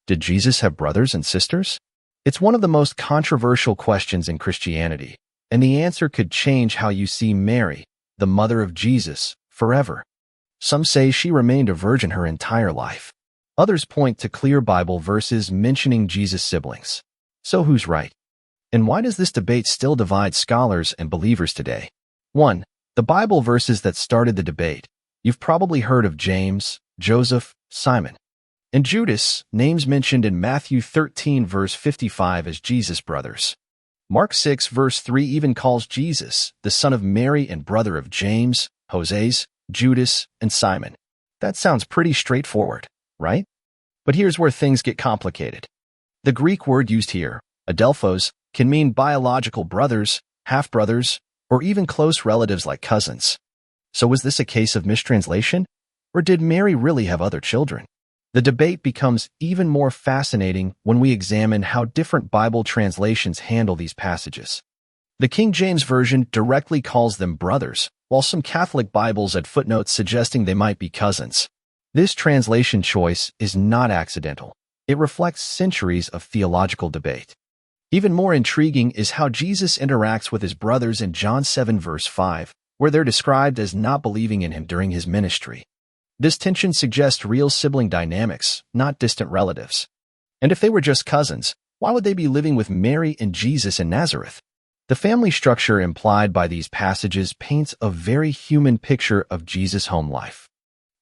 Did Jesus have brothers and sisters? It's one of the most controversial questions in Christianity, and the answer could change how you see Mary, the mother of Jesus, forever. Some say she remained a virgin her entire life. Others point to clear Bible verses mentioning Jesus' siblings. So who's right? And why does this debate still divide scholars and believers today? 1. The Bible verses that started the debate. You've probably heard of James, Joseph, Simon, and Judas, names mentioned in Matthew 13 verse 55 as Jesus' brothers. Mark 6 verse 3 even calls Jesus the son of Mary and brother of James, Joses, Judas, and Simon. That sounds pretty straightforward, right? But here's where things get complicated. The Greek word used here, adelphos, can mean biological brothers, half-brothers, or even close relatives like cousins. So was this a case of mistranslation? Or did Mary really have other children? The debate becomes even more fascinating when we examine how different Bible translations handle these passages. The King James Version directly calls them brothers, while some Catholic Bibles add footnotes suggesting they might be cousins. This translation choice is not accidental. It reflects centuries of theological debate. Even more intriguing is how Jesus interacts with his brothers in John 7 verse 5, where they're described as not believing in him during his ministry. This tension suggests real sibling dynamics, not distant relatives. And if they were just cousins, why would they be living with Mary and Jesus in Nazareth? The family structure implied by these passages paints a very human picture of Jesus' home life.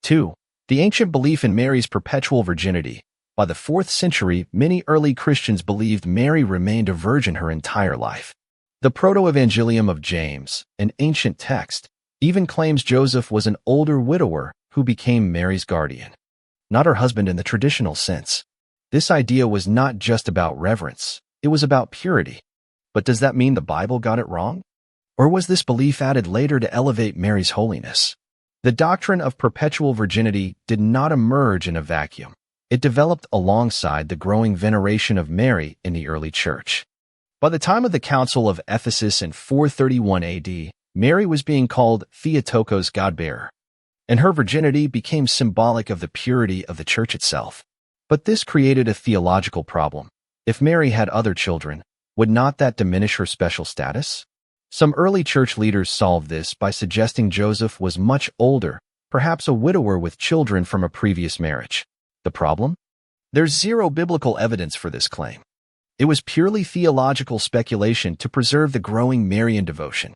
2. The ancient belief in Mary's perpetual virginity. By the 4th century, many early Christians believed Mary remained a virgin her entire life. The Proto-Evangelium of James, an ancient text, even claims Joseph was an older widower who became Mary's guardian, not her husband in the traditional sense. This idea was not just about reverence, it was about purity. But does that mean the Bible got it wrong? Or was this belief added later to elevate Mary's holiness? The doctrine of perpetual virginity did not emerge in a vacuum. It developed alongside the growing veneration of Mary in the early church. By the time of the Council of Ephesus in 431 AD, Mary was being called Theotokos, God-bearer, and her virginity became symbolic of the purity of the church itself. But this created a theological problem. If Mary had other children, would not that diminish her special status? Some early church leaders solved this by suggesting Joseph was much older, perhaps a widower with children from a previous marriage. The problem? There's zero biblical evidence for this claim. It was purely theological speculation to preserve the growing Marian devotion.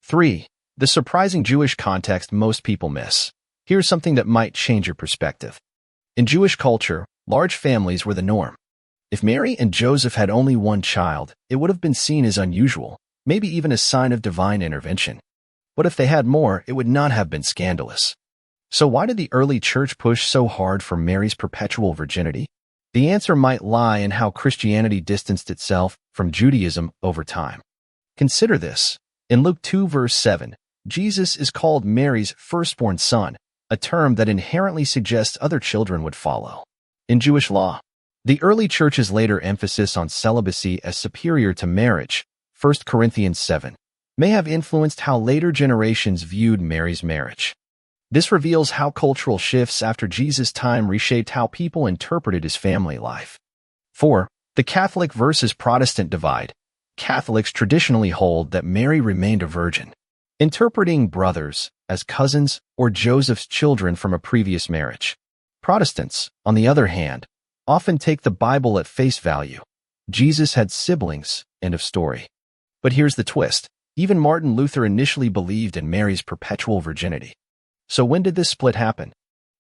3. The surprising Jewish context most people miss. Here's something that might change your perspective. In Jewish culture, large families were the norm. If Mary and Joseph had only one child, it would have been seen as unusual, maybe even a sign of divine intervention. But if they had more, it would not have been scandalous. So why did the early church push so hard for Mary's perpetual virginity? The answer might lie in how Christianity distanced itself from Judaism over time. Consider this. In Luke 2 verse 7, Jesus is called Mary's firstborn son, a term that inherently suggests other children would follow. In Jewish law, the early church's later emphasis on celibacy as superior to marriage, 1 Corinthians 7, may have influenced how later generations viewed Mary's marriage. This reveals how cultural shifts after Jesus' time reshaped how people interpreted his family life. 4. The Catholic versus Protestant divide. Catholics traditionally hold that Mary remained a virgin, interpreting brothers as cousins or Joseph's children from a previous marriage. Protestants, on the other hand, often take the Bible at face value. Jesus had siblings, end of story. But here's the twist. Even Martin Luther initially believed in Mary's perpetual virginity. So when did this split happen?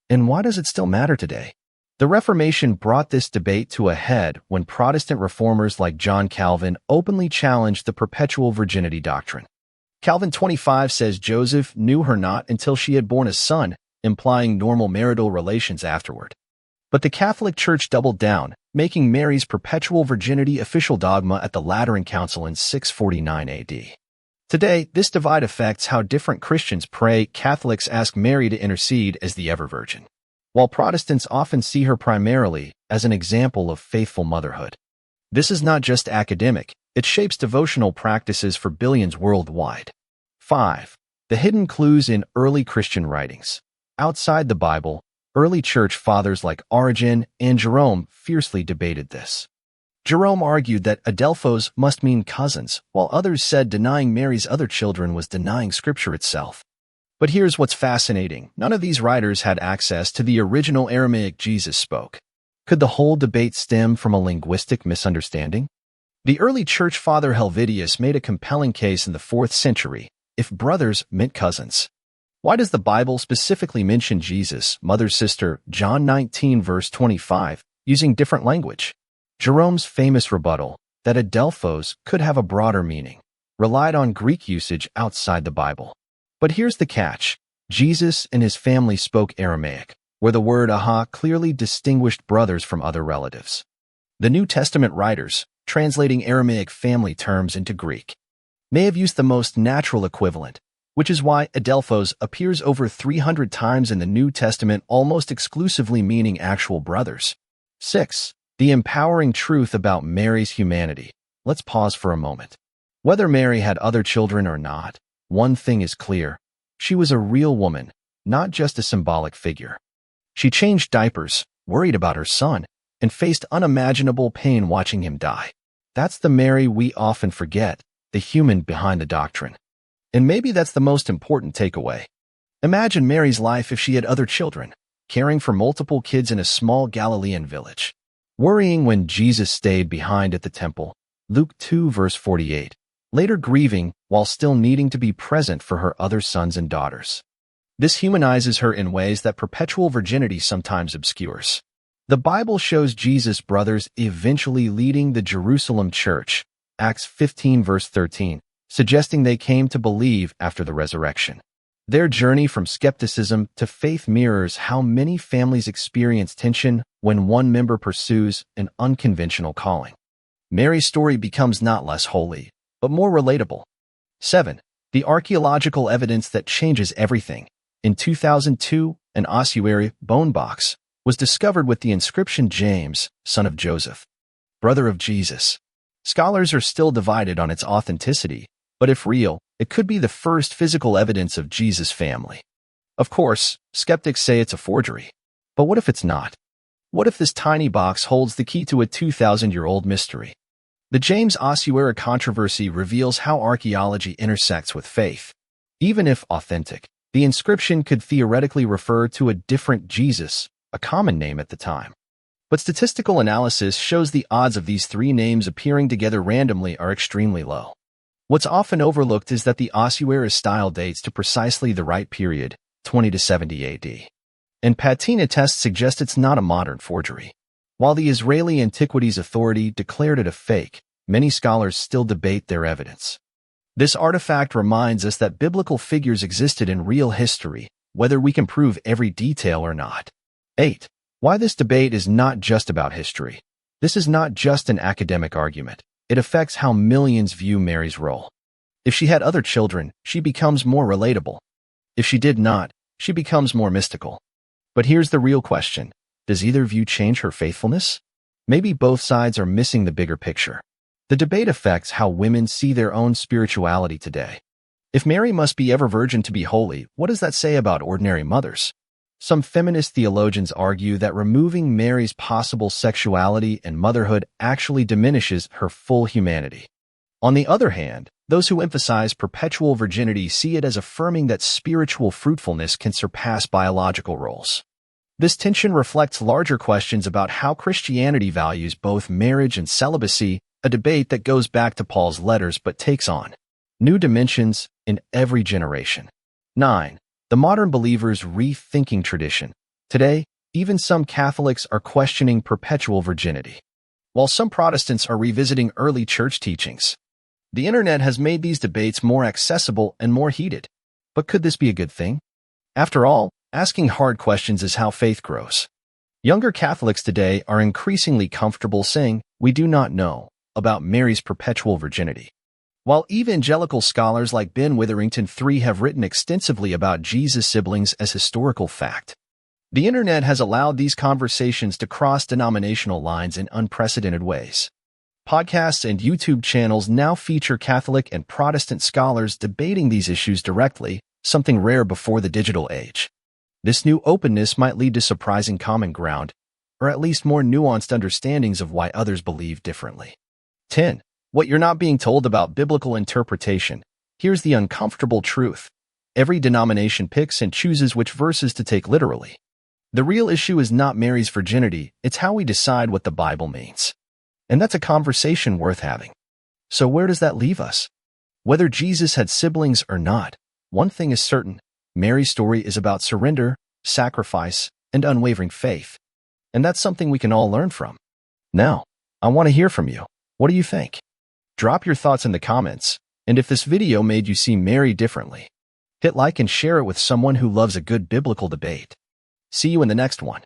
And why does it still matter today? The Reformation brought this debate to a head when Protestant reformers like John Calvin openly challenged the perpetual virginity doctrine. Calvin 25 says Joseph knew her not until she had borne a son, implying normal marital relations afterward. But the Catholic Church doubled down, making Mary's perpetual virginity official dogma at the Lateran Council in 649 AD. Today, this divide affects how different Christians pray. Catholics ask Mary to intercede as the ever-virgin, while Protestants often see her primarily as an example of faithful motherhood. This is not just academic, it shapes devotional practices for billions worldwide. 5. The hidden clues in early Christian writings. Outside the Bible, Early church fathers like Origen and Jerome fiercely debated this. Jerome argued that adelphos must mean cousins, while others said denying Mary's other children was denying Scripture itself. But here's what's fascinating. None of these writers had access to the original Aramaic Jesus spoke. Could the whole debate stem from a linguistic misunderstanding? The early church father Helvidius made a compelling case in the 4th century, if brothers meant cousins. Why does the Bible specifically mention Jesus, mother's sister, John 19 verse 25, using different language? Jerome's famous rebuttal, that adelphos could have a broader meaning, relied on Greek usage outside the Bible. But here's the catch. Jesus and his family spoke Aramaic, where the word aha clearly distinguished brothers from other relatives. The New Testament writers, translating Aramaic family terms into Greek, may have used the most natural equivalent, which is why adelphos appears over 300 times in the New Testament, almost exclusively meaning actual brothers. 6. The empowering truth about Mary's humanity. Let's pause for a moment. Whether Mary had other children or not, one thing is clear. She was a real woman, not just a symbolic figure. She changed diapers, worried about her son, and faced unimaginable pain watching him die. That's the Mary we often forget, the human behind the doctrine. And maybe that's the most important takeaway. Imagine Mary's life if she had other children, caring for multiple kids in a small Galilean village, worrying when Jesus stayed behind at the temple, Luke 2 verse 48, later grieving while still needing to be present for her other sons and daughters. This humanizes her in ways that perpetual virginity sometimes obscures. The Bible shows Jesus' brothers eventually leading the Jerusalem church, Acts 15 verse 13, suggesting they came to believe after the resurrection. Their journey from skepticism to faith mirrors how many families experience tension when one member pursues an unconventional calling. Mary's story becomes not less holy, but more relatable. 7. The archaeological evidence that changes everything. In 2002, an ossuary bone box was discovered with the inscription James, son of Joseph, brother of Jesus. Scholars are still divided on its authenticity, but if real, it could be the first physical evidence of Jesus' family. Of course, skeptics say it's a forgery. But what if it's not? What if this tiny box holds the key to a 2,000-year-old mystery? The James ossuary controversy reveals how archaeology intersects with faith. Even if authentic, the inscription could theoretically refer to a different Jesus, a common name at the time. But statistical analysis shows the odds of these three names appearing together randomly are extremely low. What's often overlooked is that the ossuary style dates to precisely the right period, 20 to 70 AD. And patina tests suggest it's not a modern forgery. While the Israeli Antiquities Authority declared it a fake, many scholars still debate their evidence. This artifact reminds us that biblical figures existed in real history, whether we can prove every detail or not. 8. Why this debate is not just about history. This is not just an academic argument. It affects how millions view Mary's role. If she had other children, she becomes more relatable. If she did not, she becomes more mystical. But here's the real question. Does either view change her faithfulness? Maybe both sides are missing the bigger picture. The debate affects how women see their own spirituality today. If Mary must be ever virgin to be holy, what does that say about ordinary mothers? Some feminist theologians argue that removing Mary's possible sexuality and motherhood actually diminishes her full humanity. On the other hand, those who emphasize perpetual virginity see it as affirming that spiritual fruitfulness can surpass biological roles. This tension reflects larger questions about how Christianity values both marriage and celibacy, a debate that goes back to Paul's letters but takes on new dimensions in every generation. 9. The modern believer's rethinking tradition. Today, even some Catholics are questioning perpetual virginity, while some Protestants are revisiting early church teachings. The internet has made these debates more accessible and more heated. But could this be a good thing? After all, asking hard questions is how faith grows. Younger Catholics today are increasingly comfortable saying, "We do not know," about Mary's perpetual virginity. While evangelical scholars like Ben Witherington III have written extensively about Jesus' siblings as historical fact, the internet has allowed these conversations to cross denominational lines in unprecedented ways. Podcasts and YouTube channels now feature Catholic and Protestant scholars debating these issues directly, something rare before the digital age. This new openness might lead to surprising common ground, or at least more nuanced understandings of why others believe differently. 10. What you're not being told about biblical interpretation. Here's the uncomfortable truth. Every denomination picks and chooses which verses to take literally. The real issue is not Mary's virginity, it's how we decide what the Bible means. And that's a conversation worth having. So where does that leave us? Whether Jesus had siblings or not, one thing is certain: Mary's story is about surrender, sacrifice, and unwavering faith. And that's something we can all learn from. Now, I want to hear from you. What do you think? Drop your thoughts in the comments, and if this video made you see Mary differently, hit like and share it with someone who loves a good biblical debate. See you in the next one.